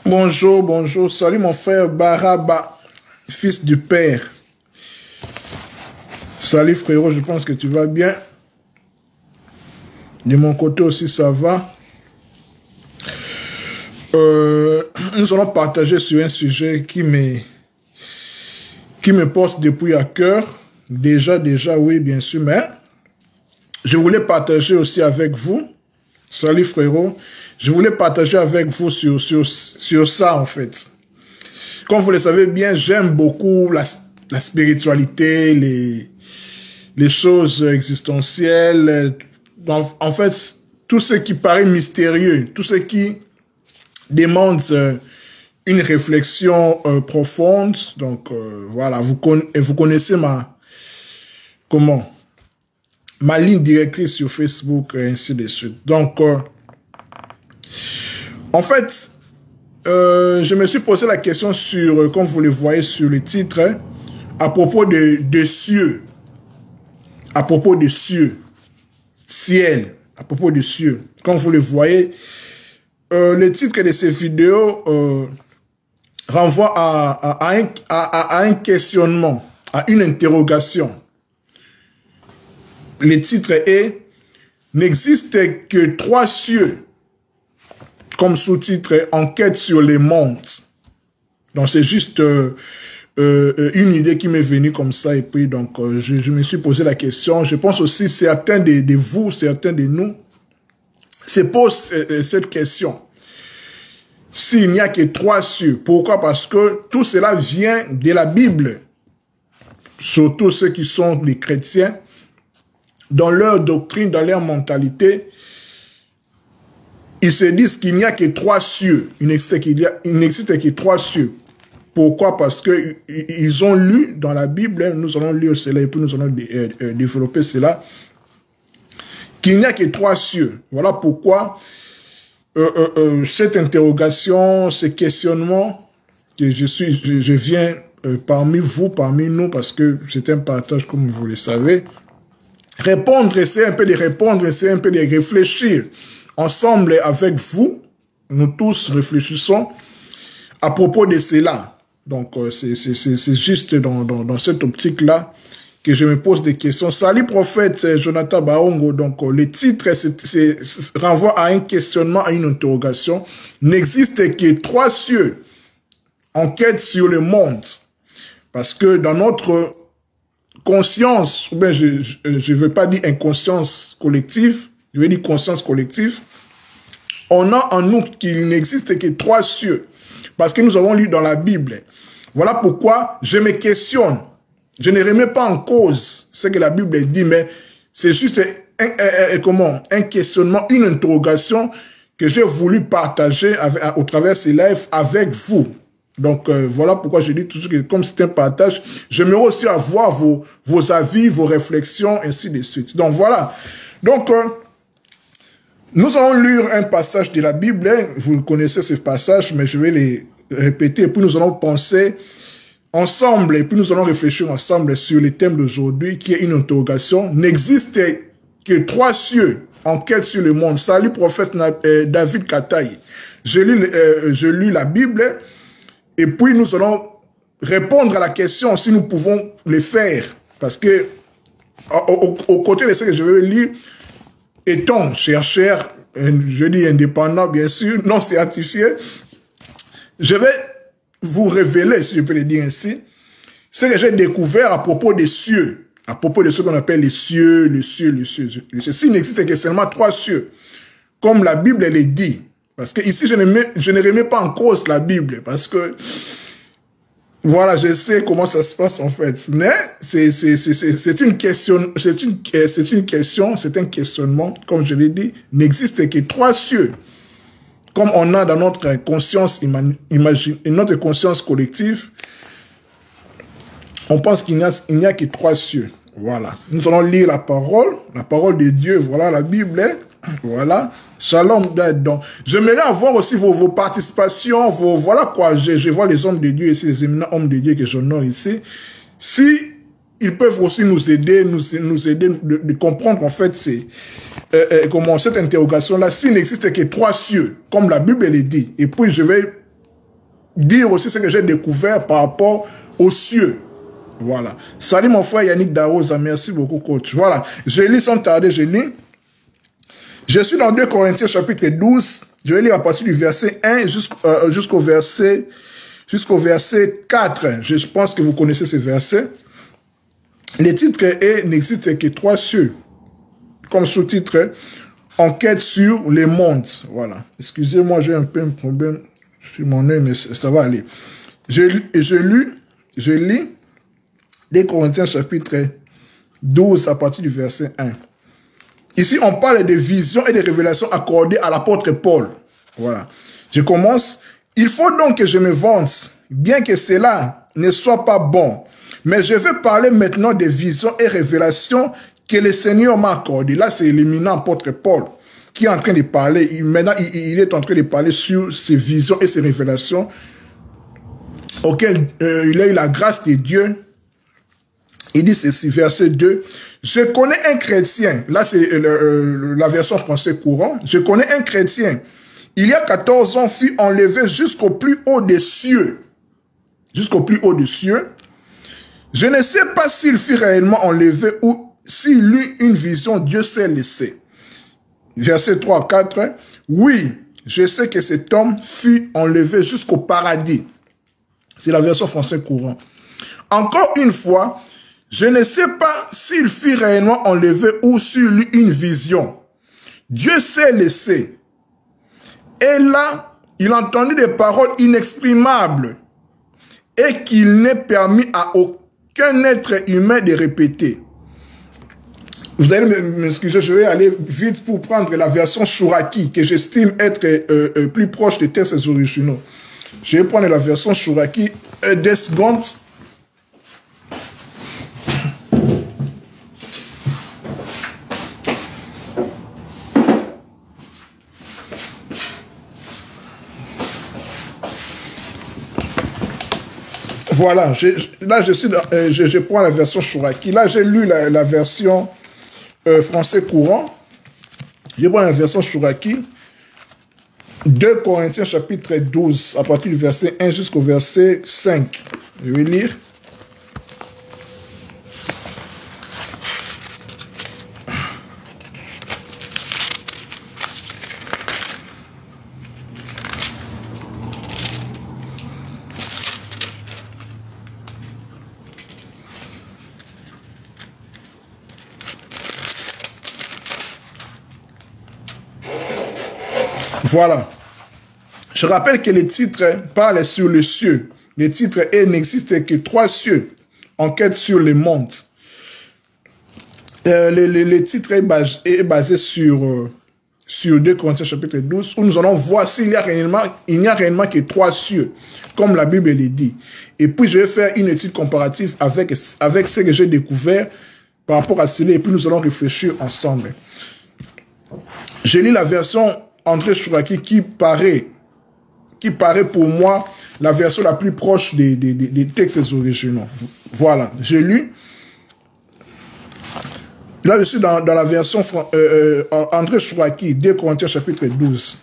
Bonjour, bonjour. Salut mon frère Baraba, fils du Père. Salut frérot, je pense que tu vas bien. De mon côté aussi, ça va. Nous allons partager sur un sujet qui me porte depuis à cœur. Déjà, oui, bien sûr, mais je voulais partager aussi avec vous. Salut frérot. Je voulais partager avec vous sur ça, en fait. Comme vous le savez bien, j'aime beaucoup la spiritualité, les choses existentielles. En fait, tout ce qui paraît mystérieux, tout ce qui demande une réflexion profonde. Donc, voilà, vous connaissez ma ligne directrice sur Facebook, et ainsi de suite. Donc, en fait, je me suis posé la question sur, comme vous le voyez sur le titre, à propos de cieux. À propos de cieux. Ciel. À propos de cieux. Comme vous le voyez, le titre de cette vidéo renvoie à un questionnement, à une interrogation. Le titre est « N'existe que 3 cieux » comme sous-titre « Enquête sur les mondes ». Donc c'est juste une idée qui m'est venue comme ça et puis donc je me suis posé la question. Je pense aussi certains de vous, certains de nous se posent cette question. S'il n'y a que 3 cieux, pourquoi? Parce que tout cela vient de la Bible. Surtout ceux qui sont des chrétiens. Dans leur doctrine, dans leur mentalité, ils se disent qu'il n'y a que 3 cieux. Il n'existe que 3 cieux. Pourquoi? Parce qu'ils ont lu dans la Bible, nous allons lire cela et puis nous allons développer cela, qu'il n'y a que 3 cieux. Voilà pourquoi cette interrogation, ce questionnement, que je viens parmi vous, parmi nous, parce que c'est un partage comme vous le savez. Répondre, essayer un peu de répondre, essayer un peu de réfléchir ensemble avec vous. Nous tous réfléchissons à propos de cela. Donc, c'est juste dans cette optique-là que je me pose des questions. Salut prophète Jonathan Baongo. Donc, le titre renvoie à un questionnement, à une interrogation. N'existe que 3 cieux. Enquête sur le monde. Parce que dans notre conscience, ou bien je ne veux pas dire inconscience collective, je veux dire conscience collective, on a en nous qu'il n'existe que 3 cieux. Parce que nous avons lu dans la Bible. Voilà pourquoi je me questionne. Je ne remets pas en cause ce que la Bible dit, mais c'est juste un questionnement, une interrogation que j'ai voulu partager au travers de ces lives avec vous. Donc, voilà pourquoi je dis toujours que comme c'est un partage, j'aimerais aussi avoir vos avis, vos réflexions, ainsi de suite. Donc, voilà. Donc, nous allons lire un passage de la Bible. Vous connaissez ce passage, mais je vais les répéter. Et puis, nous allons penser ensemble, et puis nous allons réfléchir ensemble sur le thème d'aujourd'hui, qui est une interrogation. N'existe que 3 cieux, enquête sur le monde. Salut, prophète David Kataï. Je lis la Bible. Et puis, nous allons répondre à la question si nous pouvons le faire. Parce que, au côté de ce que je vais lire, étant chercheur, je dis indépendant, bien sûr, non certifié, je vais vous révéler, si je peux le dire ainsi, ce que j'ai découvert à propos des cieux, à propos de ce qu'on appelle les cieux. S'il n'existe que seulement 3 cieux, comme la Bible le dit. Parce que ici, je ne remets pas en cause la Bible, parce que, voilà, je sais comment ça se passe en fait. Mais c'est une question, c'est un questionnement, comme je l'ai dit, n'existe que 3 cieux. Comme on a dans notre conscience, notre conscience collective, on pense qu'il n'y a que 3 cieux. Voilà. Nous allons lire la parole de Dieu, voilà la Bible. Voilà. Shalom. Donc, j'aimerais avoir aussi vos participations, voilà quoi, je vois les hommes de Dieu ici, les éminents hommes de Dieu que j'honore ici. Si ils peuvent aussi nous aider, de comprendre en fait comment cette interrogation-là, s'il n'existe que 3 cieux, comme la Bible le dit. Et puis je vais dire aussi ce que j'ai découvert par rapport aux cieux. Voilà. Salut mon frère Yannick Darosa, merci beaucoup coach. Voilà, je lis sans tarder, je lis. Je suis dans 2 Corinthiens chapitre 12, je vais lire à partir du verset 1 jusqu'au verset 4. Je pense que vous connaissez ce verset. Le titre est « N'existe que 3 cieux ». Comme sous-titre, « Enquête sur les mondes ». Voilà. Excusez-moi, j'ai un peu un problème sur mon œil, mais ça va aller. Je lis 2 Corinthiens chapitre 12 à partir du verset 1. Ici, on parle des visions et des révélations accordées à l'apôtre Paul. Voilà. Je commence. « Il faut donc que je me vante, bien que cela ne soit pas bon. Mais je vais parler maintenant des visions et révélations que le Seigneur m'a accordées. » Là, c'est l'éminent apôtre Paul qui est en train de parler. Maintenant, il est en train de parler sur ces visions et ces révélations auxquelles il a eu la grâce de Dieu. Il dit ceci, verset 2. « Je connais un chrétien. » Là, c'est la version français courant. « Je connais un chrétien. Il y a 14 ans, fut enlevé jusqu'au plus haut des cieux. » Jusqu'au plus haut des cieux. « Je ne sais pas s'il fut réellement enlevé ou s'il eut une vision, Dieu sait laisser. » Verset 3, 4. « Oui, je sais que cet homme fut enlevé jusqu'au paradis. » C'est la version français courant. « Encore une fois, je ne sais pas s'il fut réellement enlevé ou s'il eut une vision. Dieu sait laisser. » Et là, il entendit des paroles inexprimables et qu'il n'est permis à aucun être humain de répéter. Vous allez m'excuser, je vais aller vite pour prendre la version Chouraki, que j'estime être plus proche des textes originaux. Je vais prendre la version Chouraki, 2 secondes. Voilà, là je prends la version Chouraki. Là j'ai lu la version français courant. Je prends la version Chouraki. 2 Corinthiens chapitre 12, à partir du verset 1 jusqu'au verset 5. Je vais lire. Voilà. Je rappelle que le titre parle sur les cieux. Le titre est « N'existe que 3 cieux. Enquête sur les mondes ». Le titre est basé sur 2 Corinthiens chapitre 12, où nous allons voir s'il n'y a réellement que 3 cieux, comme la Bible le dit. Et puis je vais faire une étude comparative avec ce que j'ai découvert par rapport à cela, et puis nous allons réfléchir ensemble. Je lis la version André Chouraki qui paraît pour moi la version la plus proche des textes originaux. Voilà, j'ai lu. Là, je suis dans la version André Chouraki, 2 Corinthiens chapitre 12.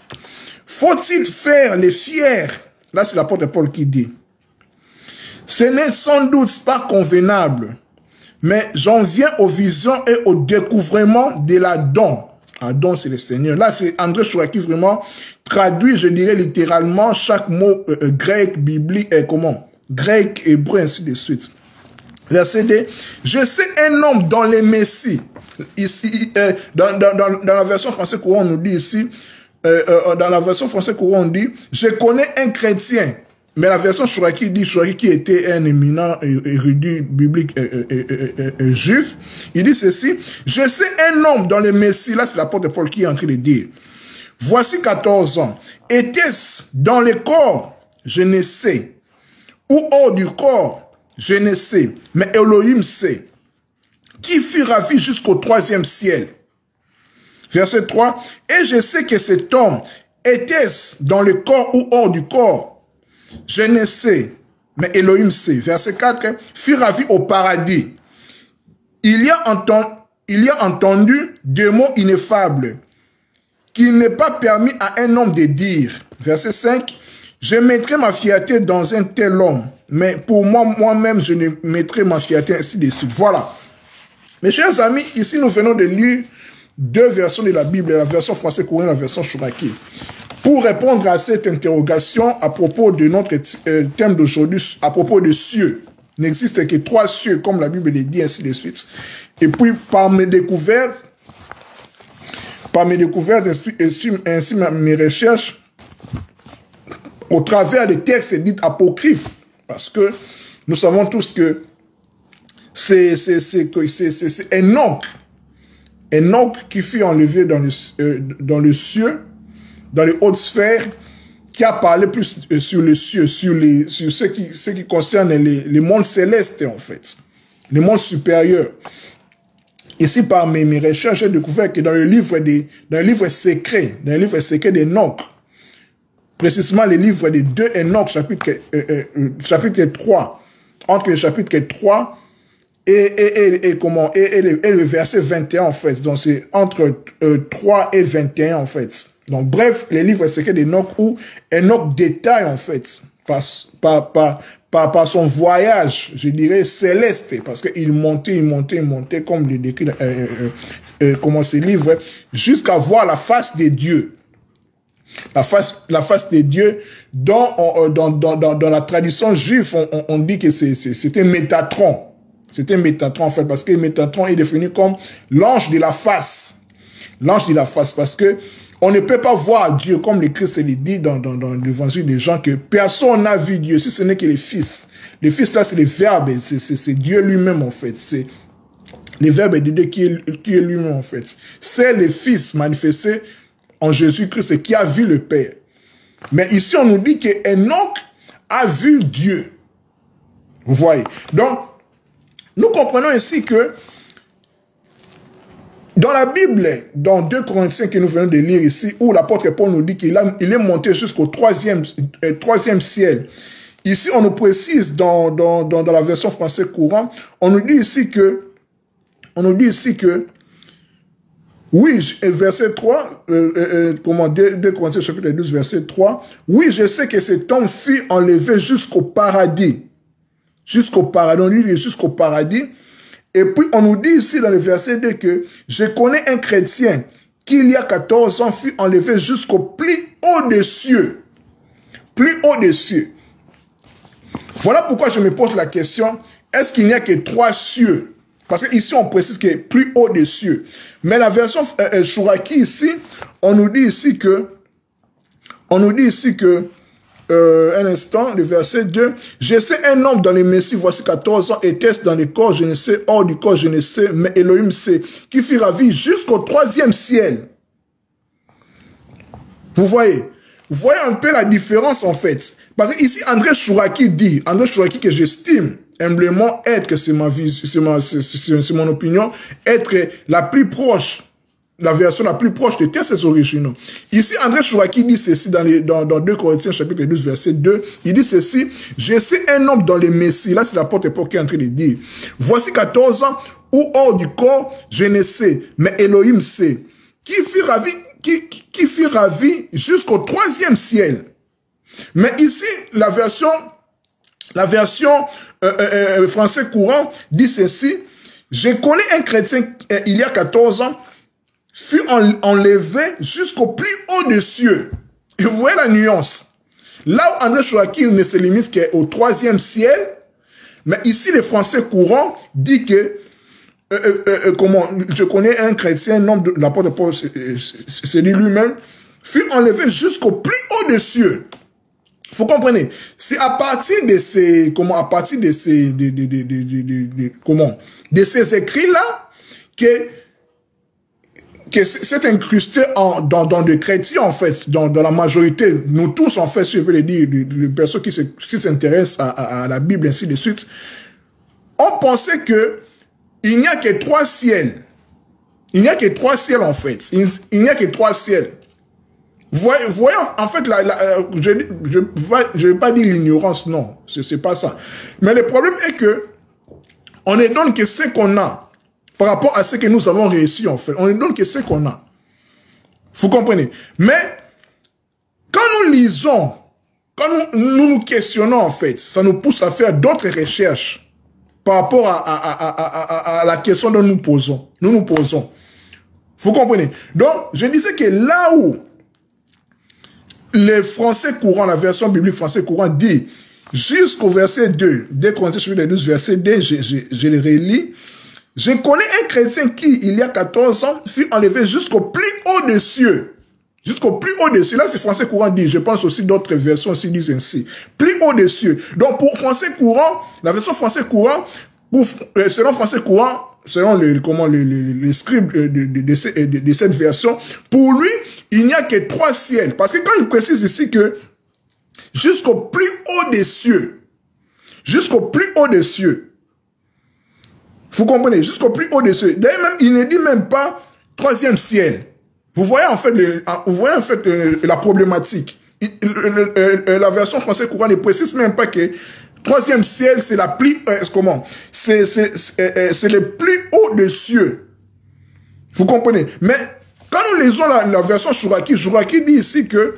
Faut-il faire les fiers? Là, c'est l'apôtre Paul qui dit. Ce n'est sans doute pas convenable, mais j'en viens aux visions et au découvrement de la don. Adon, c'est le Seigneur. Là, c'est André Chouraki vraiment traduit, je dirais littéralement, chaque mot grec, biblique, grec, hébreu, ainsi de suite. Verset 2. Je sais un homme dans les Messies. Ici, dans la version française courant, on nous dit ici, dans la version française courant, on dit, je connais un chrétien. Mais la version Chouraki dit, Chouraki qui était un éminent érudit biblique juif, il dit ceci, je sais un homme dans les Messies, là c'est l'apôtre Paul qui est en train de dire, voici 14 ans, était-ce dans le corps, je ne sais, ou hors du corps, je ne sais, mais Elohim sait, qui fut ravi jusqu'au 3e ciel. Verset 3, et je sais que cet homme, était-ce dans le corps ou hors du corps, je ne sais, mais Elohim sait. Verset 4, fut ravi au paradis. Il y a entendu des mots ineffables qu'il n'est pas permis à un homme de dire. Verset 5, Je mettrai ma fierté dans un tel homme, mais pour moi-même, je ne mettrai ma fierté ainsi de suite. Voilà. Mes chers amis, ici, nous venons de lire deux versions de la Bible, la version français courant et la version Chouraki. Pour répondre à cette interrogation à propos de notre thème d'aujourd'hui, à propos de cieux, il n'existe que 3 cieux, comme la Bible le dit, ainsi de suite. Et puis, par mes découvertes, ainsi mes recherches, au travers des textes dits apocryphes, parce que nous savons tous que c'est Enoch qui fut enlevé dans le cieux, dans les hautes sphères, qui a parlé plus sur les cieux, sur ce qui concerne les mondes célestes, en fait, les mondes supérieurs. Ici, par mes recherches, j'ai découvert que dans le livre secret d'Enoch, précisément le livre de 2 Enoch, chapitre 3, entre le chapitre 3 et le verset 21, en fait. Donc, c'est entre 3 et 21, en fait. Donc, bref, les livres secrets d'Enoch, où Enoch détaille, en fait, par son voyage, je dirais, céleste, parce qu'il montait, comme le décrit comment ce livre, jusqu'à voir la face de Dieu. La face de Dieu, dans la tradition juive, on dit que c'était Métatron. C'était Métatron, en fait, parce que Métatron est défini comme l'ange de la face. L'ange de la face, parce que on ne peut pas voir Dieu, comme le Christ le dit dans l'évangile des gens, que personne n'a vu Dieu, si ce n'est que le Fils. Le Fils, là, c'est le Verbe, c'est Dieu lui-même, en fait. C'est le Verbe de Dieu qui est lui-même, en fait. C'est le Fils manifesté en Jésus-Christ qui a vu le Père. Mais ici, on nous dit que Enoch a vu Dieu. Vous voyez? Donc, nous comprenons ici que dans la Bible, dans 2 Corinthiens que nous venons de lire ici, où l'apôtre Paul nous dit qu'il est monté jusqu'au troisième ciel. Ici, on nous précise dans la version française courant, on nous dit ici que, oui, verset 3, 2 Corinthiens chapitre 12, verset 3, oui, je sais que cet homme fut enlevé jusqu'au paradis. Jusqu'au paradis, on dit jusqu'au paradis. Et puis, on nous dit ici dans le verset 2 que je connais un chrétien qui, il y a 14 ans, fut enlevé jusqu'au plus haut des cieux. Plus haut des cieux. Voilà pourquoi je me pose la question, est-ce qu'il n'y a que 3 cieux? Parce qu'ici, on précise que plus haut des cieux. Mais la version Chouraki ici, on nous dit ici que, un instant, le verset 2, je sais un homme dans les Messies, voici 14 ans, était-ce dans le corps, je ne sais, hors du corps, je ne sais, mais Elohim sait, qui fut ravi jusqu'au 3e ciel. Vous voyez un peu la différence, en fait. Parce que ici, André Chouraki dit, que j'estime humblement être, que c'est ma vie, c'est mon opinion, être la plus proche, la version la plus proche des textes originaux. Ici, André Chouraki dit ceci dans 2 Corinthiens chapitre 12, verset 2. Il dit ceci, je sais un homme dans les Messies. Là, c'est l'apôtre Paul qui est en train de dire. Voici 14 ans, où hors du corps, je ne sais, mais Elohim sait. Qui fut ravi jusqu'au 3e ciel. Mais ici, la version français courant dit ceci, je connais un chrétien il y a 14 ans, fut enlevé jusqu'au plus haut des cieux. Et vous voyez la nuance. Là où André Chouraki ne se limite qu'au 3e ciel, mais ici, le français courant dit que, je connais un chrétien, nom de l'apôtre Paul, c'est lui-même, fut enlevé jusqu'au plus haut des cieux. Vous comprenez? C'est à partir de ces, de ces écrits-là que c'est incrusté dans des chrétiens, en fait, dans la majorité, nous tous, en fait, si je peux le dire, les personnes qui s'intéressent à la Bible, ainsi de suite, on pensait que il n'y a que 3 ciels. Il n'y a que 3 ciels, en fait. Il n'y a que 3 ciels. Voyons, en fait, je ne vais pas dire l'ignorance, non, c'est pas ça. Mais le problème est que on ne donne que ce qu'on a. Par rapport à ce que nous avons réussi, en fait. On ne donne que ce qu'on a. Vous comprenez? Mais, quand nous lisons quand nous questionnons, en fait, ça nous pousse à faire d'autres recherches par rapport à la question dont nous nous posons. Vous comprenez? Donc, je disais que là où les Français courants, la version biblique français courant dit, jusqu'au verset 2, dès Corinthiens chapitre 12, verset 2, je le relis. Je connais un chrétien qui, il y a 14 ans, fut enlevé jusqu'au plus haut des cieux. Jusqu'au plus haut des cieux. Là, c'est français courant dit. Je pense aussi d'autres versions aussi disent ainsi. Plus haut des cieux. Donc, pour français courant, la version français courant, selon français courant, selon les scribes de cette version, pour lui, il n'y a que 3 ciels. Parce que quand il précise ici que jusqu'au plus haut des cieux, jusqu'au plus haut des cieux, vous comprenez, jusqu'au plus haut des cieux. D'ailleurs, même, il ne dit même pas 3e ciel. Vous voyez en fait, la problématique. La version française courant ne précise même pas que 3e ciel, c'est la plus, c'est le plus haut des cieux. Vous comprenez? Mais quand nous lisons la version Chouraki dit ici que,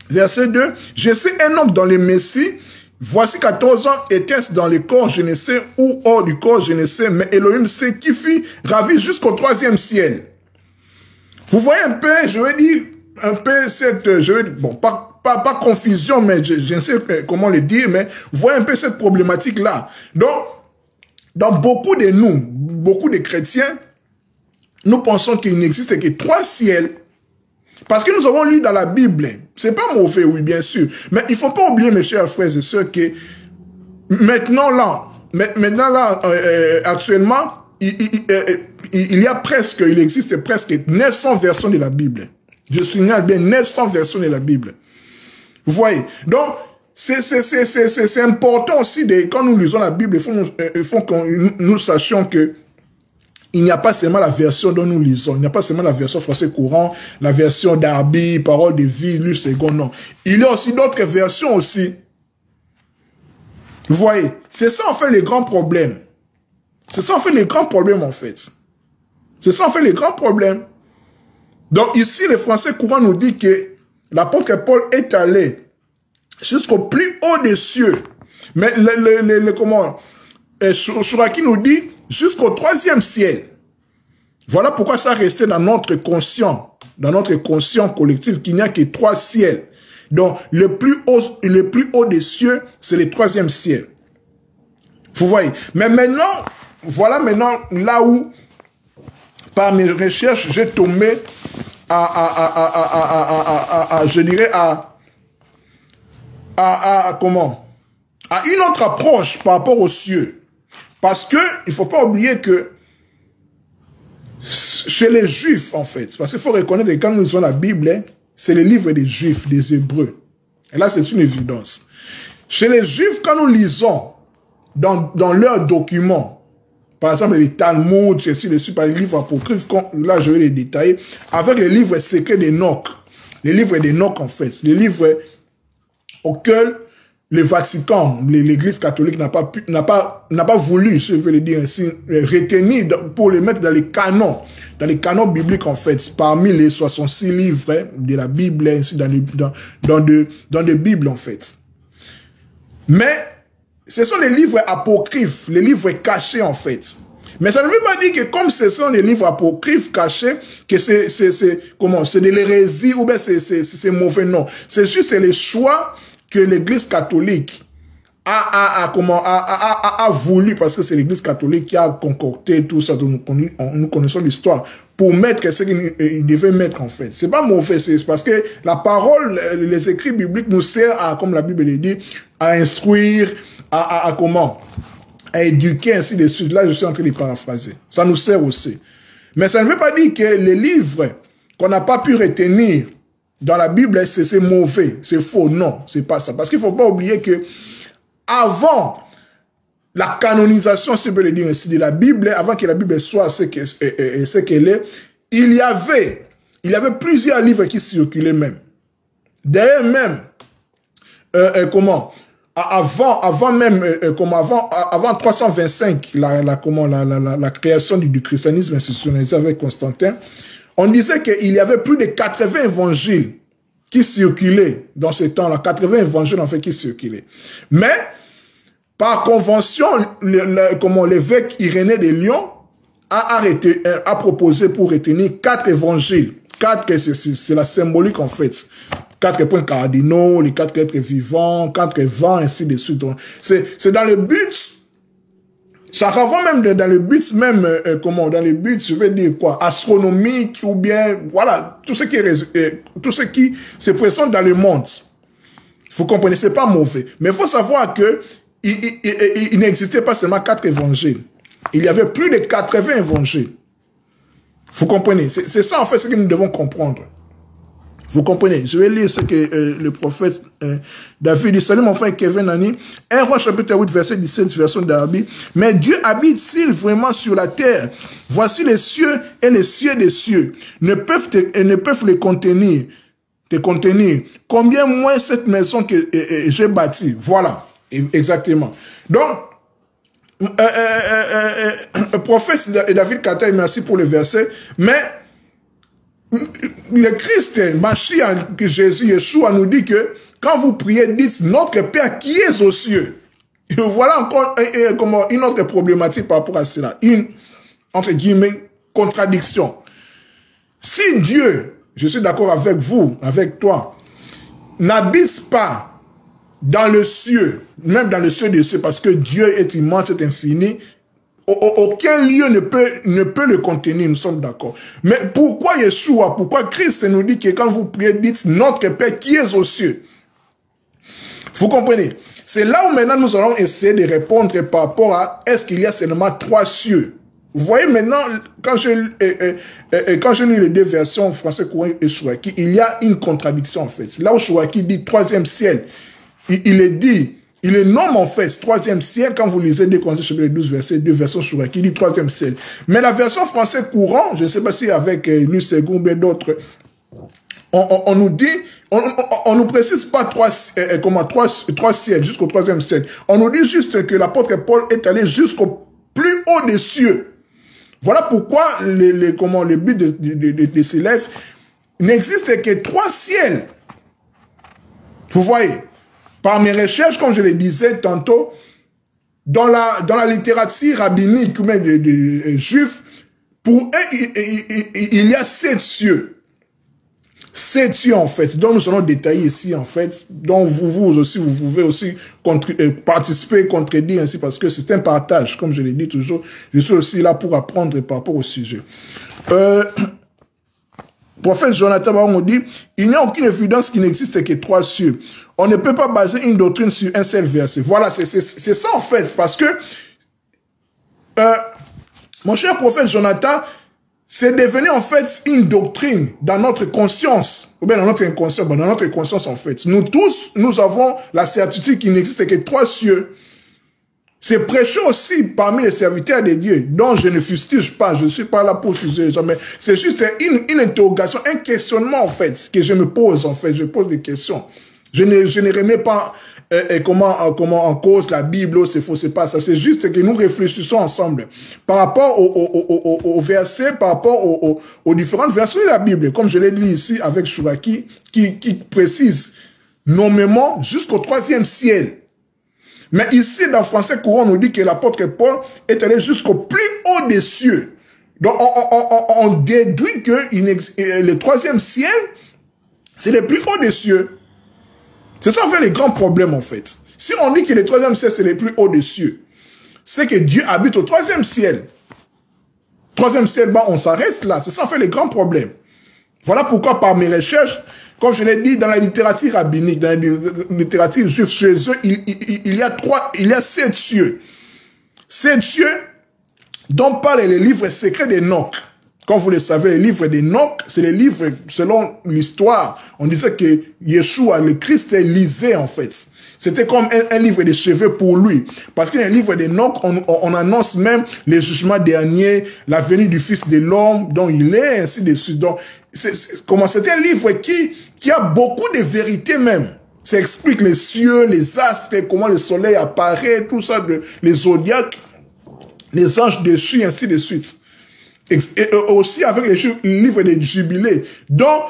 verset 2, je sais un homme dans les Messies, voici 14 ans était-ce dans le corps, je ne sais, ou hors du corps, je ne sais, mais Elohim sait qui fut ravi jusqu'au 3e ciel. Vous voyez un peu, je vais dire, un peu cette, bon, pas confusion, mais je ne sais comment le dire, mais vous voyez un peu cette problématique-là. Donc, dans beaucoup de nous, beaucoup de chrétiens, nous pensons qu'il n'existe que 3 ciels. Parce que nous avons lu dans la Bible, c'est pas mauvais, oui, bien sûr, mais il ne faut pas oublier, mes chers frères et sœurs, que maintenant là, actuellement, il existe presque 900 versions de la Bible. Je signale bien 900 versions de la Bible. Vous voyez? Donc, c'est important aussi, quand nous lisons la Bible, il faut que nous sachions que il n'y a pas seulement la version dont nous lisons, il n'y a pas seulement la version français courant, la version Darby, Parole de vie, lu second, non. Il y a aussi d'autres versions aussi. Vous voyez? C'est ça en fait les grands problèmes. C'est ça en fait les grands problèmes en fait. C'est ça en fait les grands problèmes. Donc ici, le français courant nous dit que l'apôtre Paul est allé jusqu'au plus haut des cieux. Mais Chouraki nous dit jusqu'au 3e ciel. Voilà pourquoi ça restait dans notre conscient collectif qu'il n'y a que 3 ciels. Donc le plus haut des cieux, c'est le 3e ciel. Vous voyez. Mais maintenant, voilà maintenant là où, par mes recherches, j'ai tombé je dirais comment? À une autre approche par rapport aux cieux. Parce que il faut pas oublier que chez les Juifs, en fait, parce qu'il faut reconnaître que quand nous lisons la Bible, c'est le livre des Juifs, des Hébreux. Et là, c'est une évidence. Chez les Juifs, quand nous lisons dans leurs documents, par exemple les Talmud, ceci dessus, par les livres apocryphes, là je vais les détailler, avec les livres secrets d'Enoch, les livres d'Enoch en fait, les livres auxquels le Vatican, l'Église catholique n'a pas voulu, je vais le dire ainsi, retenir pour les mettre dans les canons bibliques en fait, parmi les 66 livres de la Bible, ainsi dans des Bibles en fait. Mais ce sont les livres apocryphes, les livres cachés en fait. Mais ça ne veut pas dire que comme ce sont les livres apocryphes cachés, que c'est de l'hérésie ou bien c'est mauvais, non. C'est juste les choix que l'Église catholique a voulu, parce que c'est l'Église catholique qui a concocté tout ça, nous connaissons l'histoire, pour mettre ce qu'il devait mettre en fait. C'est pas mauvais, c'est parce que la parole, les écrits bibliques nous servent à, comme la Bible le dit, à instruire, à éduquer, ainsi de suite. Là, je suis en train de paraphraser. Ça nous sert aussi. Mais ça ne veut pas dire que les livres qu'on n'a pas pu retenir dans la Bible, c'est mauvais, c'est faux. Non, c'est pas ça. Parce qu'il ne faut pas oublier que avant la canonisation, si on peut le dire ainsi, de la Bible, avant que la Bible soit ce qu'elle est, il y avait plusieurs livres qui circulaient même. D'ailleurs même, avant 325, la création du christianisme institutionnalisé avec Constantin, on disait qu'il y avait plus de 80 évangiles qui circulaient dans ce temps-là, 80 évangiles en fait qui circulaient. Mais, par convention, l'évêque Irénée de Lyon a proposé pour retenir 4 évangiles. 4, c'est la symbolique en fait. 4 points cardinaux, les 4 êtres vivants, 4 vents, ainsi de suite. C'est dans le but, ça renvoie même dans le but même, dans le but, je vais dire quoi, astronomique ou bien, voilà, tout ce qui se présente dans le monde. Vous comprenez, c'est pas mauvais. Mais il faut savoir que il n'existait pas seulement 4 évangiles. Il y avait plus de 80 évangiles. Vous comprenez? C'est ça, en fait, ce que nous devons comprendre. Vous comprenez? Je vais lire ce que le prophète David dit. Salut mon frère Kevin Nani. 1 Roi chapitre 8, verset 17, version d'Arabie. Mais Dieu habite-t-il vraiment sur la terre? Voici les cieux et les cieux des cieux. Ne peuvent les contenir. Te contenir. Combien moins cette maison que j'ai bâtie? Voilà. Exactement. Donc, prophète David Kataï, merci pour le verset, mais le Christ, Mashiach, que Jésus, Yeshua nous dit que quand vous priez, dites notre Père qui est aux cieux. Et voilà encore une autre problématique par rapport à cela, une, entre guillemets, contradiction. Si Dieu, je suis d'accord avec vous, avec toi, n'habite pas dans le cieux, même dans le cieux des cieux, parce que Dieu est immense, est infini, aucun lieu ne peut le contenir, nous sommes d'accord. Mais pourquoi Yeshua, pourquoi Christ nous dit que quand vous priez, dites notre Père qui est aux cieux? Vous comprenez? C'est là où maintenant nous allons essayer de répondre par rapport à est-ce qu'il y a seulement 3 cieux? Vous voyez maintenant, quand je lis les 2 versions français courant et Chouaki, il y a une contradiction en fait. Là où Chouaki dit 3e ciel, il est dit, il est nomme en fait 3e ciel, quand vous lisez 2 Corinthiens chapitre 12 verset 2 version Chouaki, il dit 3e ciel. Mais la version français courant, je ne sais pas si avec Louis Segou et d'autres, on nous dit, on nous précise pas 3 ciels, jusqu'au 3e ciel. On nous dit juste que l'apôtre Paul est allé jusqu'au plus haut des cieux. Voilà pourquoi le but de ces lèvres n'existe que 3 ciels. Vous voyez, par mes recherches, comme je le disais tantôt, dans la littérature rabbinique ou même des juifs, pour eux, il y a 7 cieux. 7 cieux en fait, dont nous allons détailler ici en fait, dont vous aussi, vous pouvez aussi participer, contredire ainsi, parce que c'est un partage, comme je l'ai dit toujours, je suis aussi là pour apprendre par rapport au sujet. Prophète Jonathan Baron dit, il n'y a aucune évidence qu'il n'existe que 3 cieux. On ne peut pas baser une doctrine sur un seul verset. Voilà, c'est ça en fait, parce que, mon cher prophète Jonathan, c'est devenu en fait une doctrine dans notre conscience, ou bien dans notre inconscient, dans notre conscience en fait. Nous tous, nous avons la certitude qu'il n'existe que 3 cieux. C'est prêché aussi parmi les serviteurs de Dieu, dont je ne fustige pas, je ne suis pas là pour fustiger les gens, mais c'est juste une interrogation, un questionnement en fait, que je me pose en fait, je pose des questions. Je ne remets pas comment en cause la Bible, c'est faux, c'est pas ça. C'est juste que nous réfléchissons ensemble par rapport au verset, par rapport aux différentes versions de la Bible, comme je l'ai lu ici avec Chouraki, qui précise nommément jusqu'au 3e ciel. Mais ici, dans le français courant, on nous dit que l'apôtre Paul est allé jusqu'au plus haut des cieux. Donc, on déduit que le 3e ciel, c'est le plus haut des cieux. C'est ça, en fait, les grands problèmes, en fait. Si on dit que le 3e ciel, c'est le plus haut des cieux, c'est que Dieu habite au 3e ciel. 3e ciel, on s'arrête là. C'est ça, en fait, les grands problèmes. Voilà pourquoi, par mes recherches, comme je l'ai dit, dans la littérature rabbinique, dans la littérature juive, chez eux, il y a 7 cieux. 7 cieux dont parlent les livres secrets d'Enoch. Comme vous le savez, les livres d'Enoch, c'est les livres, selon l'histoire, on disait que Yeshua, le Christ, lisait en fait. C'était comme un livre de chevet pour lui. Parce que dans le livre d'Enoch, on annonce même les jugements derniers, la venue du Fils de l'homme, dont il est, ainsi de suite. Donc, c'est un livre qui a beaucoup de vérités même. Ça explique les cieux, les astres, comment le soleil apparaît, tout ça, les zodiaques, les anges déchus, ainsi de suite. Et aussi avec les livres des jubilés. Donc,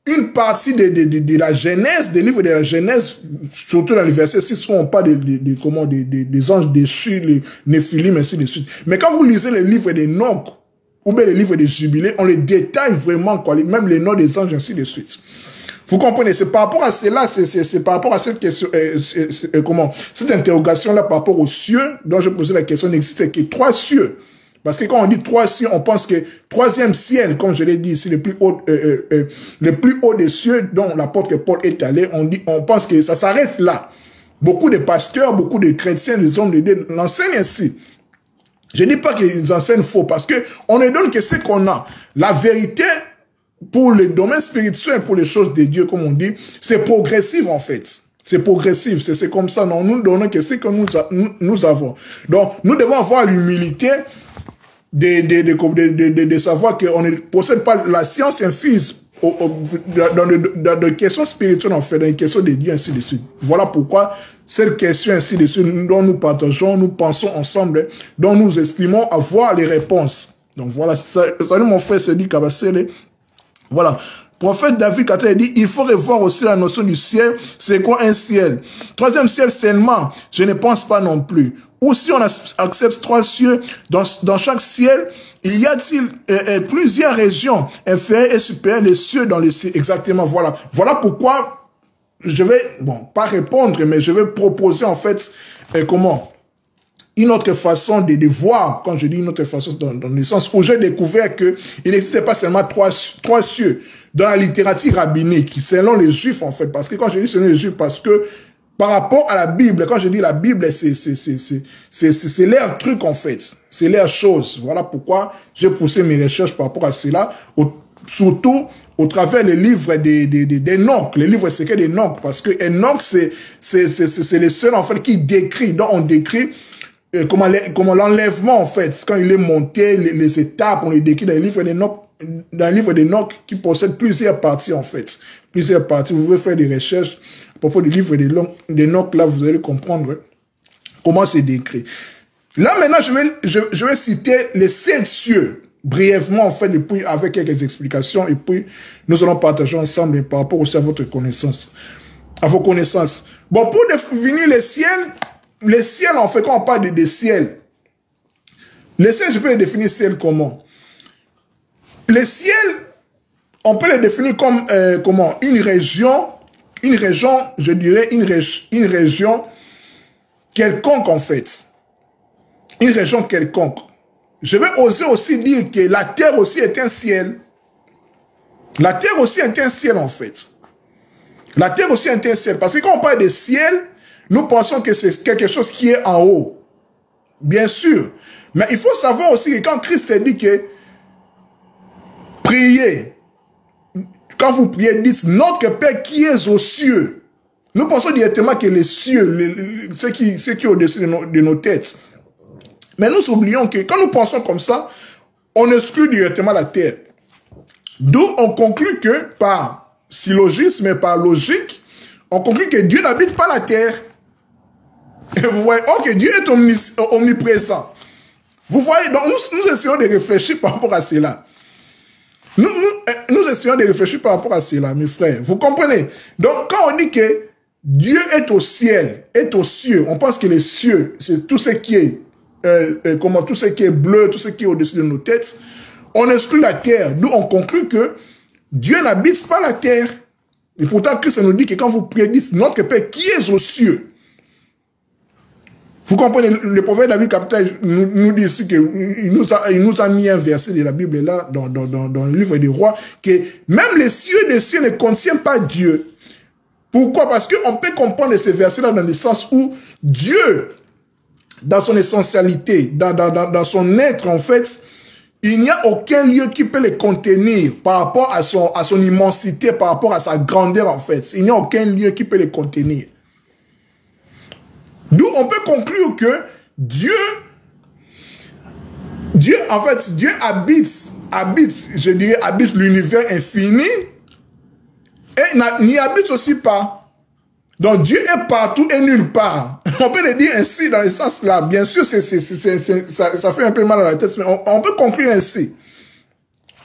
une partie de la Genèse, des livres de la Genèse, surtout dans les versets 6, où on parle des anges déchus, les Néphilim, ainsi de suite. Mais quand vous lisez les livres d'Enoch, ou bien les livres des Jubilés, on les détaille vraiment, quoi, même les noms des anges, ainsi de suite. Vous comprenez? C'est par rapport à cela, c'est par rapport à cette question, cette interrogation-là par rapport aux cieux, dont je posais la question, n'existe que 3 cieux. Parce que quand on dit 3 cieux, on pense que 3e ciel, comme je l'ai dit ici, le plus haut des cieux, dont l'apôtre Paul est allé, on pense que ça s'arrête là. Beaucoup de pasteurs, beaucoup de chrétiens, des hommes de Dieu l'enseignent ainsi. Je ne dis pas qu'ils enseignent faux, parce que on ne donne que ce qu'on a. La vérité, pour le domaine spirituel, pour les choses de Dieu, comme on dit, c'est progressif en fait. C'est progressif, c'est comme ça. Non, nous ne donnons que ce que nous avons. Donc, nous devons avoir l'humilité de savoir qu'on ne possède pas la science infuse dans des questions spirituelles, en fait, dans les questions de Dieu, ainsi de suite. Voilà pourquoi cette question, ainsi de suite, dont nous partageons, nous pensons ensemble, dont nous estimons avoir les réponses. Donc voilà, salut mon frère Sedi Kabasele. Voilà. Prophète David quand il dit, il faut revoir aussi la notion du ciel. C'est quoi un ciel? 3e ciel seulement, je ne pense pas non plus. Ou si on accepte 3 cieux, dans chaque ciel, il y a-t-il plusieurs régions inférieures et supérieures des cieux dans les cieux? Exactement, voilà. Voilà pourquoi je vais, bon, pas répondre, mais je vais proposer en fait, une autre façon de voir, quand je dis une autre façon, dans le sens où j'ai découvert qu'il n'existait pas seulement 3 cieux dans la littérature rabbinique, selon les Juifs en fait, parce que quand je dis selon les Juifs, parce que par rapport à la Bible, quand je dis la Bible, c'est leur truc en fait, c'est leur chose. Voilà pourquoi j'ai poussé mes recherches par rapport à cela, surtout au travers les livres d'Enoch, les livres secrets d'Enoch, parce que Enoch, c'est le seul en fait qui décrit, donc on décrit comment l'enlèvement en fait, quand il est monté, les étapes, on les décrit dans les livres d'Enoch, dans le livre d'Enoch qui possède plusieurs parties en fait, plusieurs parties. Vous pouvez faire des recherches à propos du livre d'Enoch, là vous allez comprendre comment c'est décrit. Là maintenant je vais citer les 7 cieux brièvement en fait, et puis avec quelques explications, et puis nous allons partager ensemble par rapport aussi à votre connaissance, à vos connaissances. Bon, pour définir les ciels en fait, quand on parle des ciels, les ciels, je peux les définir ciel comment? Les ciels, on peut les définir comme comment? Une région, je dirais une région quelconque en fait. Une région quelconque. Je vais oser aussi dire que la terre aussi est un ciel. La terre aussi est un ciel en fait. La terre aussi est un ciel. Parce que quand on parle de ciel, nous pensons que c'est quelque chose qui est en haut. Bien sûr. Mais il faut savoir aussi que quand Christ dit que priez, quand vous priez, dites notre Père qui est aux cieux. Nous pensons directement que les cieux, ce qui est au-dessus de nos têtes. Mais nous oublions que quand nous pensons comme ça, on exclut directement la terre. D'où on conclut que par syllogisme et par logique, on conclut que Dieu n'habite pas la terre. Et vous voyez, ok, Dieu est omniprésent. Vous voyez, donc nous essayons de réfléchir par rapport à cela. Nous essayons de réfléchir par rapport à cela, mes frères. Vous comprenez? Donc, quand on dit que Dieu est au ciel, est aux cieux, on pense que les cieux, c'est tout ce qui est, tout ce qui est bleu, tout ce qui est au-dessus de nos têtes. On exclut la terre, d'où on conclut que Dieu n'habite pas la terre. Et pourtant, Christ nous dit que quand vous priez, dites notre Père qui est aux cieux. Vous comprenez, le prophète David Capitaine nous dit ici qu'il nous a mis un verset de la Bible là, dans le livre des rois, que même les cieux des cieux ne contiennent pas Dieu. Pourquoi? Parce qu'on peut comprendre ces versets-là dans le sens où Dieu, dans son essentialité, dans son être en fait, il n'y a aucun lieu qui peut les contenir par rapport à son immensité, par rapport à sa grandeur en fait. Il n'y a aucun lieu qui peut les contenir. D'où on peut conclure que Dieu en fait, Dieu habite, je dirais, habite l'univers infini et n'y habite aussi pas. Donc Dieu est partout et nulle part. On peut le dire ainsi dans le sens là. Bien sûr, ça fait un peu mal à la tête, mais on peut conclure ainsi.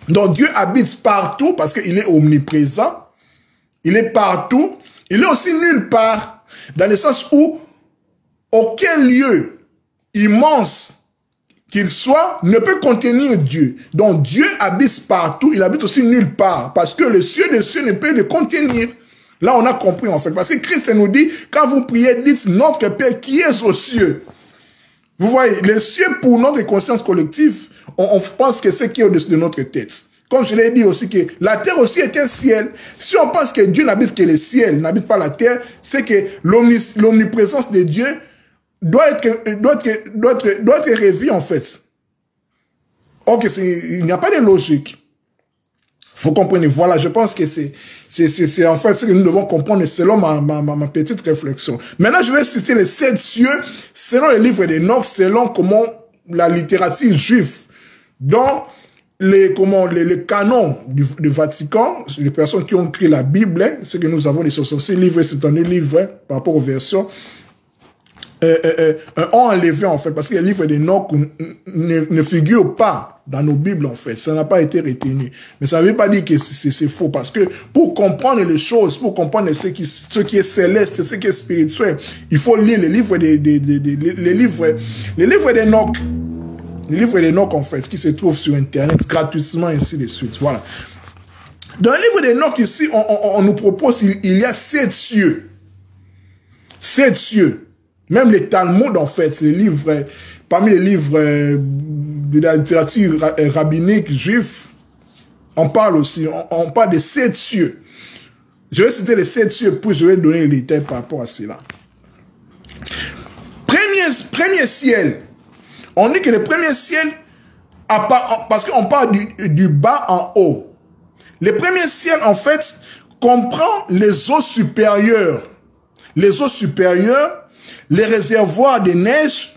Donc Dieu habite partout parce qu'il est omniprésent. Il est partout. Il est aussi nulle part. Dans le sens où aucun lieu immense qu'il soit ne peut contenir Dieu. Donc Dieu habite partout. Il habite aussi nulle part. Parce que le ciel des cieux ne peut le contenir. Là, on a compris en fait. Parce que Christ nous dit, quand vous priez, dites notre Père qui est aux cieux. Vous voyez, les cieux pour notre conscience collective, on pense que c'est ce qui est au-dessus de notre tête. Comme je l'ai dit aussi, que la terre aussi est un ciel. Si on pense que Dieu n'habite que le ciel, n'habite pas la terre, c'est que l'omniprésence de Dieu doit être revue en fait. Ok, il n'y a pas de logique. Faut comprendre. Voilà, je pense que c'est en fait ce que nous devons comprendre selon ma petite réflexion. Maintenant, je vais citer les 7 cieux selon le livre d'Enoch, selon comment la littérature juive, dans les canons du Vatican, les personnes qui ont écrit la Bible, hein, ce que nous avons les 66 livres, c'est un livre hein, par rapport aux versions, ont enlevé en fait, parce que le livre d'Enoch ne figure pas dans nos Bibles en fait, ça n'a pas été retenu. Mais ça ne veut pas dire que c'est faux, parce que pour comprendre les choses, pour comprendre ce qui est céleste, ce qui est spirituel, il faut lire les livres d'Enoch. Le livre d'Enoch, en fait, qui se trouve sur Internet gratuitement, ainsi de suite. Voilà. Dans le livre d'Enoch, ici, on nous propose, il y a 7 cieux. 7 cieux. Même les Talmuds, en fait, les livres, parmi les livres de la littérature rabbinique juive, on parle aussi, on parle de 7 cieux. Je vais citer les 7 cieux, puis je vais donner les détails par rapport à cela. Premier ciel. On dit que le premier ciel, parce qu'on parle du bas en haut. Le premier ciel, en fait, comprend les eaux supérieures. Les eaux supérieures, les réservoirs de neige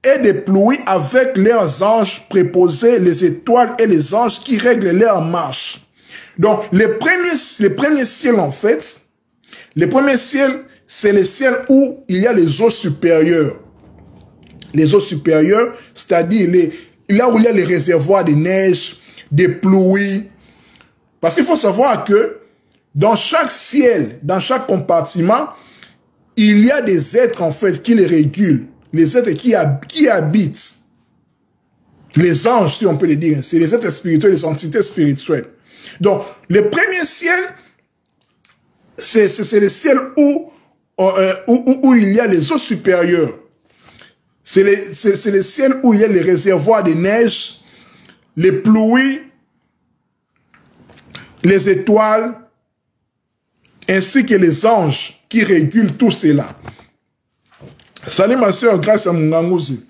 et de pluie avec leurs anges préposés, les étoiles et les anges qui règlent leur marche. Donc, le premier ciel, en fait, le premier ciel, c'est le ciel où il y a les eaux supérieures. Les eaux supérieures, c'est-à-dire là où il y a les réservoirs de neige, de pluie. Parce qu'il faut savoir que dans chaque ciel, dans chaque compartiment, il y a des êtres en fait qui les régulent. Les êtres qui habitent. Les anges, si on peut le dire. C'est les êtres spirituels, les entités spirituelles. Donc, le premier ciel, c'est le ciel où il y a les eaux supérieures. C'est le ciel où il y a les réservoirs de neige, les pluies, les étoiles, ainsi que les anges qui régulent tout cela. Salut ma soeur, grâce à Mungangouzi.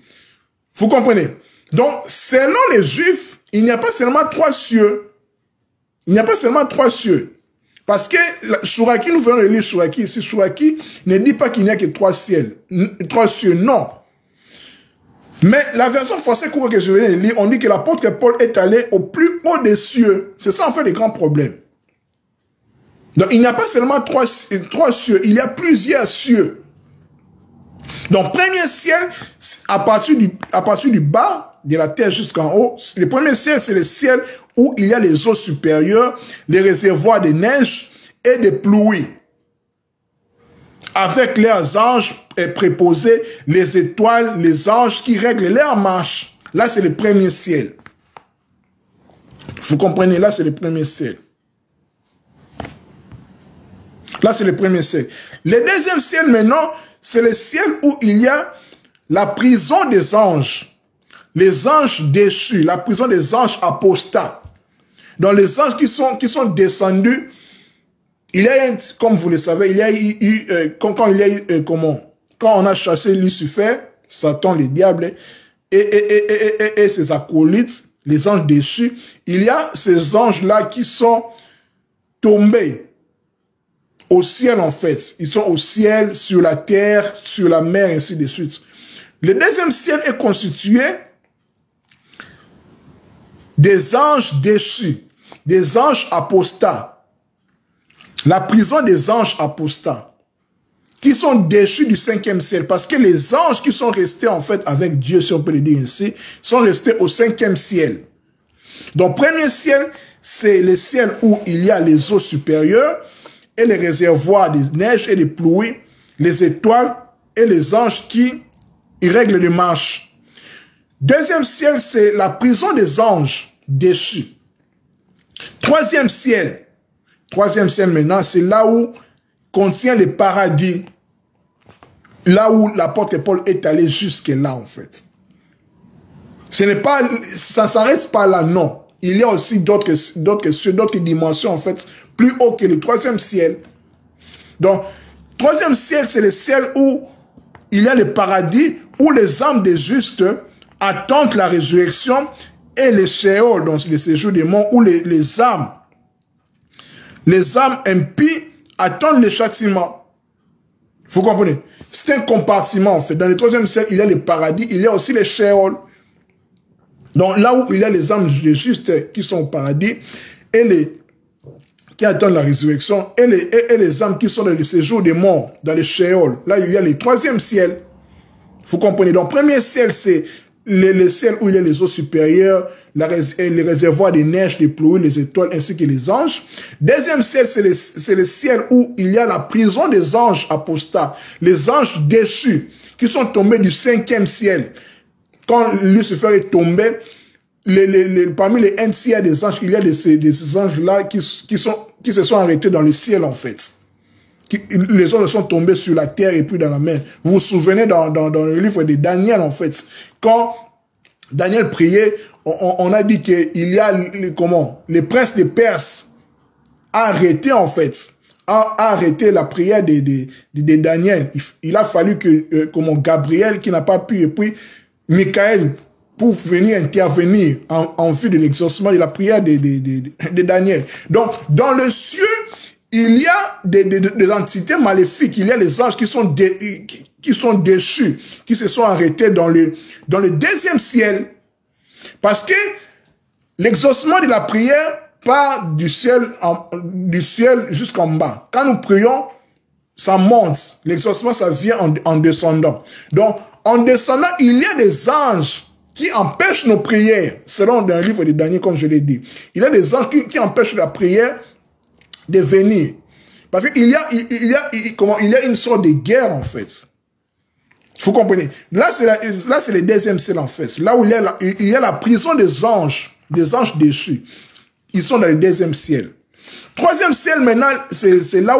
Vous comprenez? Donc, selon les Juifs, il n'y a pas seulement 3 cieux. Il n'y a pas seulement 3 cieux. Parce que Chouraki, nous venons de lire Chouraki. Ici, Chouraki ne dit pas qu'il n'y a que 3 cieux. 3 cieux, non. Mais la version française que je venais de lire, on dit que l'apôtre Paul est allé au plus haut des cieux. C'est ça en fait le grand problème. Donc il n'y a pas seulement 3 cieux, il y a plusieurs cieux. Donc premier ciel, à partir du bas de la terre jusqu'en haut, le premier ciel c'est le ciel où il y a les eaux supérieures, les réservoirs de neige et de pluie. Avec leurs anges préposés, les étoiles, les anges qui règlent leur marche. Là, c'est le premier ciel. Vous comprenez? Là, c'est le premier ciel. Là, c'est le premier ciel. Le deuxième ciel, maintenant, c'est le ciel où il y a la prison des anges. Les anges déchus, la prison des anges apostats. Donc, les anges qui sont descendus. Il y a, comme vous le savez, il y a eu, quand on a chassé Lucifer, Satan, le diable, et ses acolytes, les anges déchus, il y a ces anges-là qui sont tombés au ciel, en fait. Ils sont au ciel, sur la terre, sur la mer, ainsi de suite. Le deuxième ciel est constitué des anges déchus, des anges apostats. La prison des anges apostats, qui sont déchus du 5e ciel, parce que les anges qui sont restés en fait avec Dieu, si on peut le dire ainsi, sont restés au 5e ciel. Donc, premier ciel, c'est le ciel où il y a les eaux supérieures, et les réservoirs des neiges et des pluies, les étoiles et les anges qui y règlent les marches. Deuxième ciel, c'est la prison des anges déchus. Troisième ciel maintenant, c'est là où contient le paradis. Là où l'apôtre Paul est allé jusque là, en fait. Ça ne s'arrête pas là, non. Il y a aussi d'autres cieux, d'autres dimensions, en fait, plus haut que le troisième ciel. Donc, troisième ciel, c'est le ciel où il y a le paradis, où les âmes des justes attendent la résurrection, et les Sheol, donc le séjour des morts, où les âmes impies attendent le châtiment. Vous comprenez? C'est un compartiment, en fait. Dans le troisième ciel, il y a le paradis, il y a aussi les Sheol. Donc, là où il y a les âmes des justes qui sont au paradis, et qui attendent la résurrection, et les âmes qui sont dans le séjour des morts, dans les Sheol. Là, il y a le troisième ciel. Vous comprenez? Donc, premier ciel, c'est le ciel où il y a les eaux supérieures, les réservoirs des neiges, des pluies, les étoiles, ainsi que les anges. Deuxième ciel, c'est le ciel où il y a la prison des anges apostats, les anges déchus, qui sont tombés du cinquième ciel. Quand Lucifer est tombé, parmi les un tiers des anges, il y a des anges-là qui se sont arrêtés dans le ciel, en fait. Les autres sont tombés sur la terre et puis dans la mer. Vous vous souvenez dans le livre de Daniel, en fait, quand Daniel priait, on a dit qu'il y a les princes des Perses a arrêté, en fait, a arrêté la prière de Daniel. Il a fallu que Gabriel, qui n'a pas pu, et puis Michael, pour venir intervenir en vue de l'exaucement de la prière de Daniel. Donc, dans le ciel, il y a des entités maléfiques, il y a les anges qui sont déchus, qui se sont arrêtés dans le deuxième ciel. Parce que l'exaucement de la prière part du ciel jusqu'en bas. Quand nous prions, ça monte. L'exaucement, ça vient en descendant. Donc, en descendant, il y a des anges qui empêchent nos prières, selon un livre de Daniel, comme je l'ai dit. Il y a des anges qui empêchent la prière de venir. Parce qu'il y a une sorte de guerre, en fait. Vous comprenez? Là, c'est le deuxième ciel, en fait. Là où il y a la prison des anges déchus. Ils sont dans le deuxième ciel. Troisième ciel, maintenant, c'est là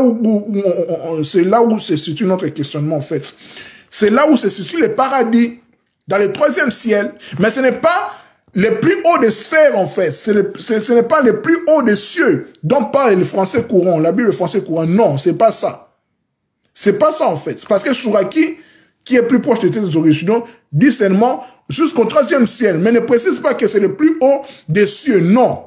où se situe notre questionnement, en fait. C'est là où se situe le paradis, dans le troisième ciel. Mais ce n'est pas le plus haut des sphères, en fait. Ce n'est pas le plus haut des cieux dont parle le français courant, la Bible français courant. Non, c'est pas ça. C'est pas ça, en fait. Parce que Chouraki, qui est plus proche des textes originaux, dit seulement jusqu'au troisième ciel. Mais ne précise pas que c'est le plus haut des cieux. Non.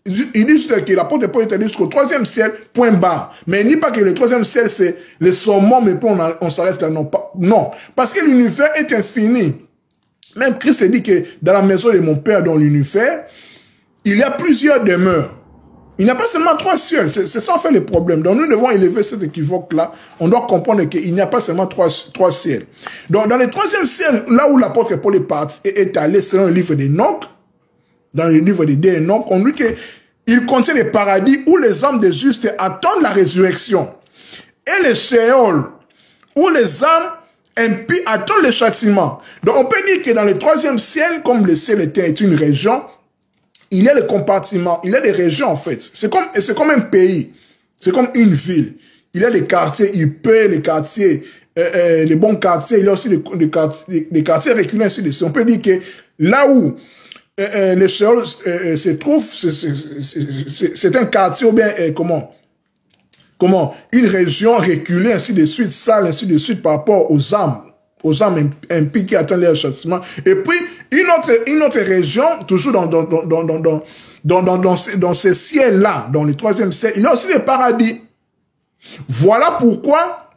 Il dit juste que l'apôtre Paul est allé jusqu'au troisième ciel, point barre. Mais il ne dit pas que le troisième ciel, c'est le summum, mais on s'arrête là. Non. Parce que l'univers est infini. Même Christ dit que dans la maison de mon Père, dans l'univers, il y a plusieurs demeures. Il n'y a pas seulement trois cieux. C'est ça en fait le problème. Donc nous devons élever cet équivoque-là. On doit comprendre qu'il n'y a pas seulement trois ciels. Donc dans le troisième ciel, là où l'apôtre Paul est allé, selon le livre d'Enoch, dans le livre de Enoch, on dit qu'il contient le paradis où les âmes des justes attendent la résurrection. Et le Sheol, où les âmes impies attendent le châtiment. Donc on peut dire que dans le troisième ciel, comme le ciel est une région, il y a des compartiments, il y a des régions en fait. C'est comme un pays, c'est comme une ville. Il y a des quartiers huppés, les quartiers, les bons quartiers, il y a aussi des quartiers reculés, ainsi de suite. On peut dire que là où les Sheol se trouvent, c'est un quartier ou bien une région reculée, ainsi de suite, sale, ainsi de suite, par rapport aux âmes impies qui attendent leur châtiment. Et puis, une autre région, toujours dans ces ciels-là, dans le troisième ciel, il y a aussi les paradis. Voilà pourquoi,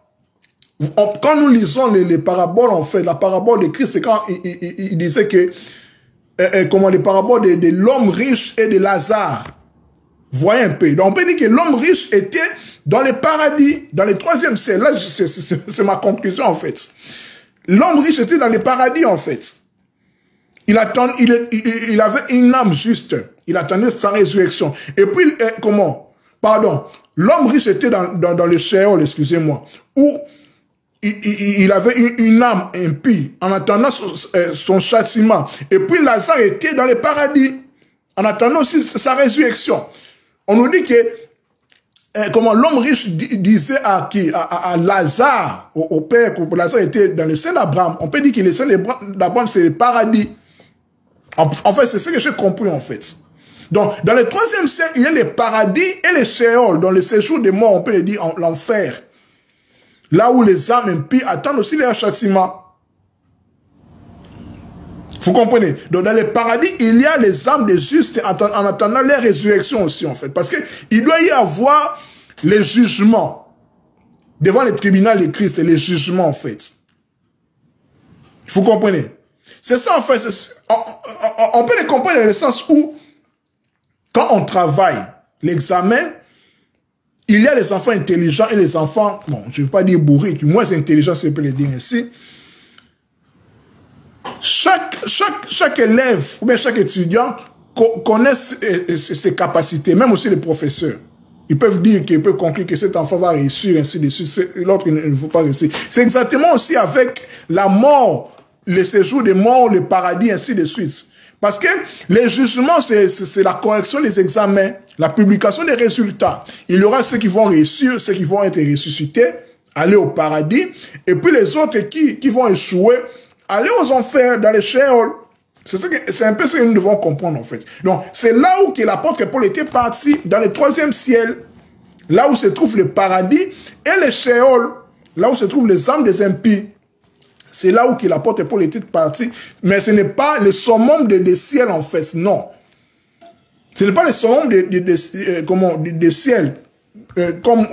quand nous lisons les paraboles, en fait, la parabole de Christ, c'est quand il disait que, les paraboles de l'homme riche et de Lazare. Voyez un peu. Donc, on peut dire que l'homme riche était dans le paradis, dans le troisième ciel. Là, c'est ma conclusion, en fait. L'homme riche était dans le paradis, en fait. Il avait une âme juste. Il attendait sa résurrection. Et puis, l'homme riche était dans le Sheol, excusez-moi, où il avait une âme impie en attendant son châtiment. Et puis Lazare était dans le paradis en attendant aussi sa résurrection. On nous dit que comment l'homme riche disait à qui? À Lazare, au père, que Lazare était dans le sein d'Abraham. On peut dire que le sein d'Abraham, c'est le paradis. En fait, c'est ce que j'ai compris, en fait. Donc, dans le troisième ciel, il y a le paradis et le Sheol. Dans le séjour des morts, on peut le dire l'enfer. Là où les âmes impies attendent aussi leur châtiment. Vous comprenez? Donc, dans le paradis, il y a les âmes des justes en attendant leur résurrection aussi, en fait. Parce qu'il doit y avoir les jugements. Devant le tribunal de Christ, c'est les jugements, en fait. Vous comprenez? C'est ça, en fait. On peut les comprendre dans le sens où, quand on travaille l'examen, il y a les enfants intelligents et les enfants, bon, je ne veux pas dire bourriques, moins intelligents, si on peut le dire ainsi. Chaque élève ou bien chaque étudiant connaît ses capacités, même aussi les professeurs. Ils peuvent dire qu'ils peuvent conclure que cet enfant va réussir, ainsi de suite, l'autre ne veut pas réussir. C'est exactement aussi avec la mort, le séjour des morts, le paradis, ainsi de suite. Parce que les jugements, c'est la correction des examens, la publication des résultats. Il y aura ceux qui vont réussir, ceux qui vont être ressuscités, aller au paradis, et puis les autres qui vont échouer, aller aux enfers, dans les Sheol. C'est un peu ce que nous devons comprendre, en fait. Donc, c'est là où l'apôtre Paul était parti, dans le troisième ciel, là où se trouve le paradis et le Sheol, là où se trouvent les âmes des impies. C'est là où l'apôtre Paul était parti. Mais ce n'est pas le summum des ciels, en fait. Non. Ce n'est pas le summum des ciels. Comme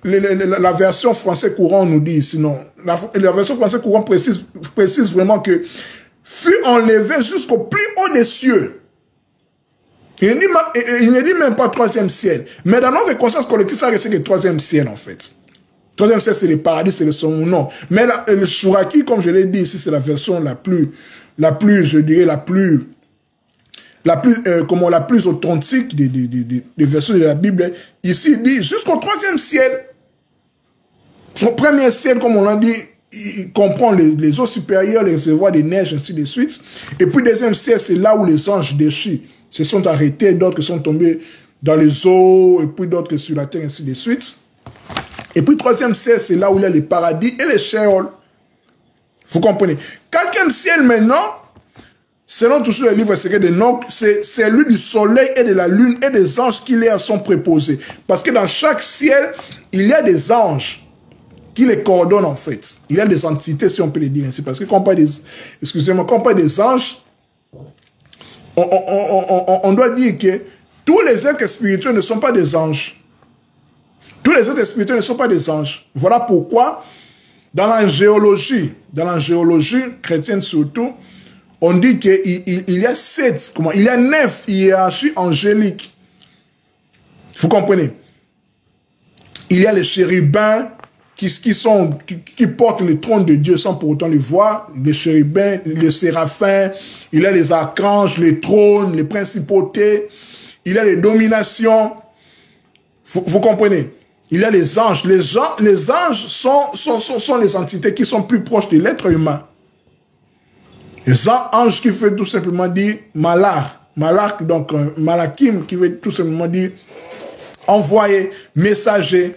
la version français courant nous dit. Sinon, la version français courant précise vraiment que fut enlevé jusqu'au plus haut des cieux. Il ne dit même pas troisième ciel. Mais dans notre conscience collective, ça reste le troisième ciel, en fait. Troisième ciel, c'est le paradis, c'est le son non. Mais le Shuraki, comme je l'ai dit ici, c'est la version la plus, je dirais, la plus authentique des versions de la Bible. Ici, il dit jusqu'au troisième ciel. Au premier ciel, comme on l'a dit, il comprend les eaux supérieures, les réservoirs des neiges, ainsi de suite. Et puis, deuxième ciel, c'est là où les anges déchus se sont arrêtés, d'autres sont tombés dans les eaux, et puis d'autres sur la terre, ainsi de suite. Et puis, troisième ciel, c'est là où il y a les paradis et les Sheol. Vous comprenez? Quatrième ciel, maintenant, selon toujours le livre secret de Enoch, c'est celui du soleil et de la lune et des anges qui leur sont préposés. Parce que dans chaque ciel, il y a des anges qui les coordonnent, en fait. Il y a des entités, si on peut les dire ainsi. Parce que quand on parle des anges, on doit dire que tous les êtres spirituels ne sont pas des anges. Tous les êtres spirituels ne sont pas des anges. Voilà pourquoi, dans la géologie chrétienne surtout, on dit qu'il y a il y a 9 hiérarchies angéliques. Vous comprenez? Il y a les chérubins qui portent le trône de Dieu sans pour autant le voir. Les chérubins, les séraphins, il y a les archanges, les trônes, les principautés, il y a les dominations. Vous comprenez? Il y a les anges. Les anges sont les entités qui sont plus proches de l'être humain. Les anges qui veut tout simplement dire malach. Malach, donc malakim, qui veut tout simplement dire envoyé, messager.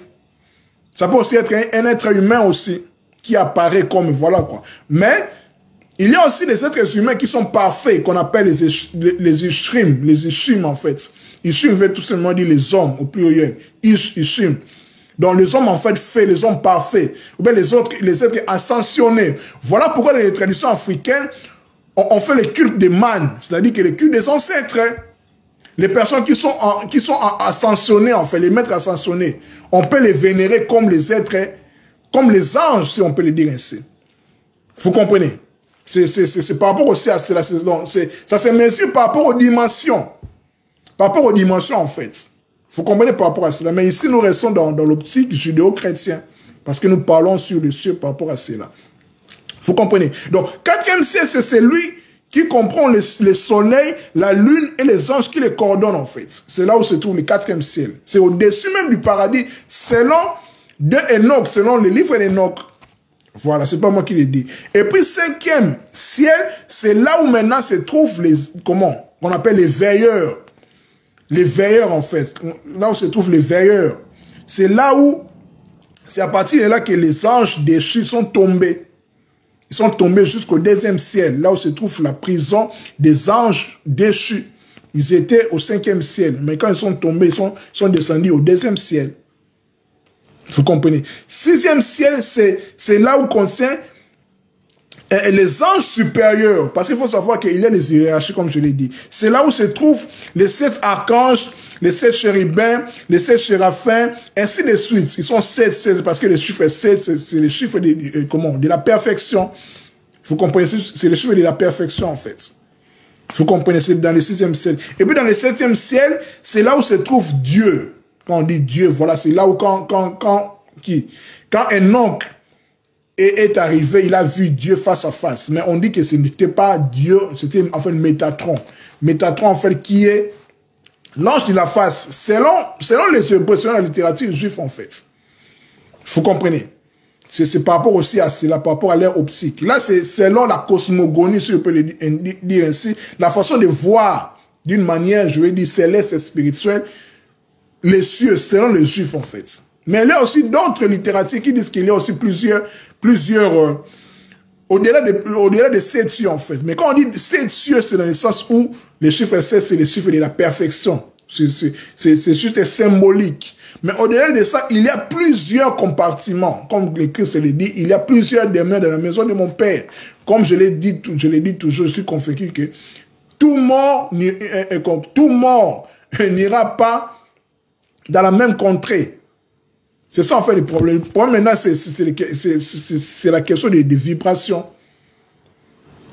Ça peut aussi être un être humain aussi, qui apparaît comme, voilà quoi. Mais, il y a aussi des êtres humains qui sont parfaits, qu'on appelle les Ishrim, les Ishim en fait. Ishim veut tout simplement dire les hommes, au pluriel. Ishim. Donc les hommes en fait faits, les hommes parfaits. Ou bien les êtres ascensionnés. Voilà pourquoi dans les traditions africaines, on fait le culte des mânes, c'est-à-dire que le culte des ancêtres. Les personnes qui sont ascensionnées, en fait, les maîtres ascensionnés, on peut les vénérer comme les êtres, comme les anges, si on peut le dire ainsi. Vous comprenez? C'est par rapport aussi à cela. Ça se mesure par rapport aux dimensions. Par rapport aux dimensions, en fait. Vous comprenez par rapport à cela. Mais ici, nous restons dans l'optique judéo-chrétienne. Parce que nous parlons sur le ciel par rapport à cela. Vous comprenez? Donc, quatrième ciel, c'est celui qui comprend le soleil, la lune et les anges qui les coordonnent en fait. C'est là où se trouve le quatrième ciel. C'est au-dessus même du paradis, selon de Enoch, selon le livre d'Enoch. Voilà, c'est pas moi qui l'ai dit. Et puis cinquième ciel, c'est là où maintenant se trouvent les, comment, qu'on appelle les veilleurs. Les veilleurs en fait, là où se trouvent les veilleurs. C'est là où, c'est à partir de là que les anges déchus sont tombés. Ils sont tombés jusqu'au deuxième ciel, là où se trouve la prison des anges déchus. Ils étaient au cinquième ciel, mais quand ils sont tombés, ils sont descendus au deuxième ciel. Vous comprenez? Sixième ciel, c'est là où contient les anges supérieurs, parce qu'il faut savoir qu'il y a les hiérarchies, comme je l'ai dit. C'est là où se trouvent les 7 archanges, les 7 chérubins, les 7 séraphins, ainsi de suite. Ils sont 7, parce que le chiffre 7, c'est le chiffre de la perfection. Vous comprenez? C'est le chiffre de la perfection, en fait. Vous comprenez? C'est dans le 6e ciel. Et puis dans le 7e ciel, c'est là où se trouve Dieu. Quand on dit Dieu, voilà, c'est là où quand Enoch est arrivé, il a vu Dieu face à face. Mais on dit que ce n'était pas Dieu, c'était en fait Métatron. Métatron, en fait, qui est l'ange de la face, selon les Hébreux, selon la littérature juive, en fait. Vous comprenez? C'est par rapport aussi à cela, par rapport à l'air optique. Là, c'est selon la cosmogonie, si je peux le dire ainsi, la façon de voir d'une manière, je vais dire, céleste et spirituelle, les cieux, selon les juifs, en fait. Mais il y a aussi d'autres littératures qui disent qu'il y a aussi plusieurs au-delà de 7 cieux, en fait. Mais quand on dit 7 cieux, c'est dans le sens où le chiffre 7, c'est le chiffre de la perfection. C'est juste symbolique. Mais au-delà de ça, il y a plusieurs compartiments. Comme l'Écriture se le dit, il y a plusieurs demeures dans la maison de mon Père. Comme je l'ai dit toujours, je suis convaincu que tout mort n'ira pas dans la même contrée. C'est ça en fait le problème. Le problème maintenant, c'est la question des vibrations.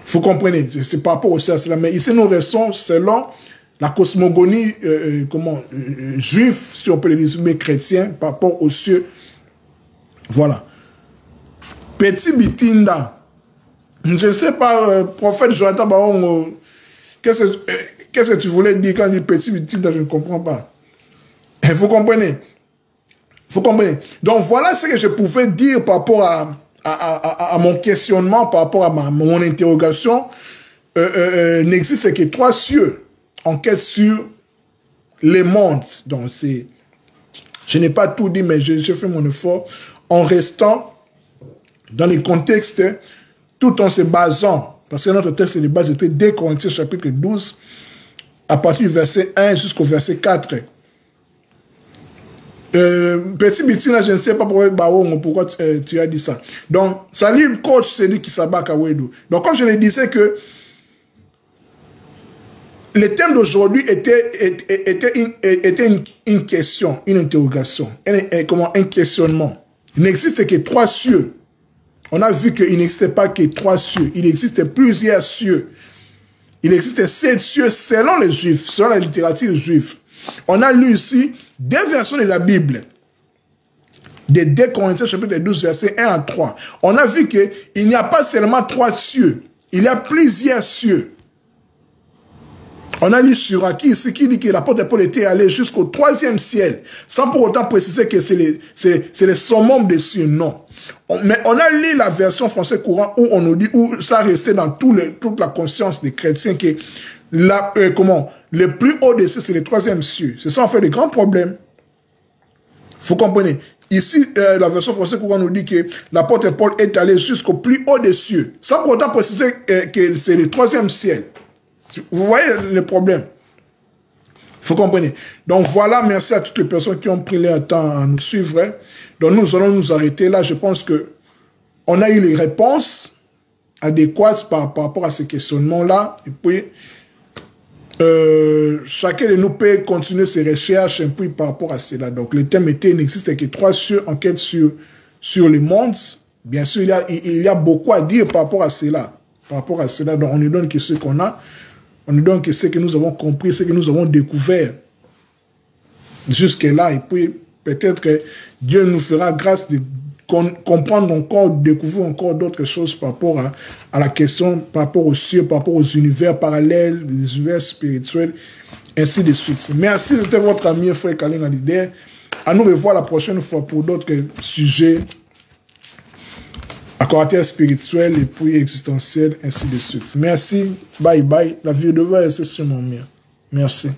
Vous comprenez? C'est par rapport aussi à cela. Mais ici, nous restons selon la cosmogonie juive, si on peut le dire, mais chrétien, par rapport aux cieux. Voilà. Petit Bitinda. Je ne sais pas, prophète Jonathan Baon, qu'est-ce que tu voulais dire quand tu dis Petit Bitinda? Je ne comprends pas. Vous comprenez? Vous comprenez? Donc voilà ce que je pouvais dire par rapport à mon questionnement, par rapport à mon interrogation. N'existe que 3 cieux. Enquête sur les mondes. Donc je n'ai pas tout dit, mais j'ai fait mon effort en restant dans les contextes, tout en se basant, parce que notre texte de base était 2 Corinthiens chapitre 12, à partir du verset 1 jusqu'au verset 4. Petit Bitina, je ne sais pas pourquoi tu as dit ça. Donc, salut coach, c'est lui qui s'abat Kawedo. Donc, comme je le disais que le thème d'aujourd'hui était une question, une interrogation, un questionnement. Il n'existe que 3 cieux. On a vu qu'il n'existait pas que 3 cieux. Il existe plusieurs cieux. Il existe 7 cieux selon les Juifs, selon la littérature juive. On a lu ici 2 versions de la Bible. De 2 Corinthiens chapitre 12, verset 1 à 3. On a vu qu'il n'y a pas seulement 3 cieux. Il y a plusieurs cieux. On a lu sur Aki ici qui dit que l'apôtre Paul était allé jusqu'au 3e ciel, sans pour autant préciser que c'est le summum des cieux, non. Mais on a lu la version français courant où on nous dit, où ça restait dans toute la conscience des chrétiens que le plus haut des cieux, c'est le 3e cieux. C'est ça en fait le grand problème. Vous comprenez? Ici, la version française courant nous dit que l'apôtre Paul est allé jusqu'au plus haut des cieux, sans pour autant préciser que c'est le 3e ciel. Vous voyez le problème? Vous comprenez? Donc voilà, merci à toutes les personnes qui ont pris leur temps à nous suivre. Donc nous allons nous arrêter là. Je pense que on a eu les réponses adéquates par rapport à ces questionnements-là. Et puis, chacun de nous peut continuer ses recherches et puis par rapport à cela. Donc le thème était, il n'existe que 3 cieux, enquête sur les mondes. Bien sûr, il y a beaucoup à dire par rapport à cela. Par rapport à cela, donc on ne donne que ce qu'on a. On nous donne que ce que nous avons compris, ce que nous avons découvert jusque-là. Et puis, peut-être que Dieu nous fera grâce comprendre encore, découvrir encore d'autres choses par rapport à la question, par rapport aux cieux, par rapport aux univers parallèles, les univers spirituels, ainsi de suite. Merci, c'était votre ami et frère Kalinga Leader. À nous revoir la prochaine fois pour d'autres sujets à caractère spirituel et puis existentiel, ainsi de suite. Merci, bye bye. La vie devrait rester sur mon mien. Merci.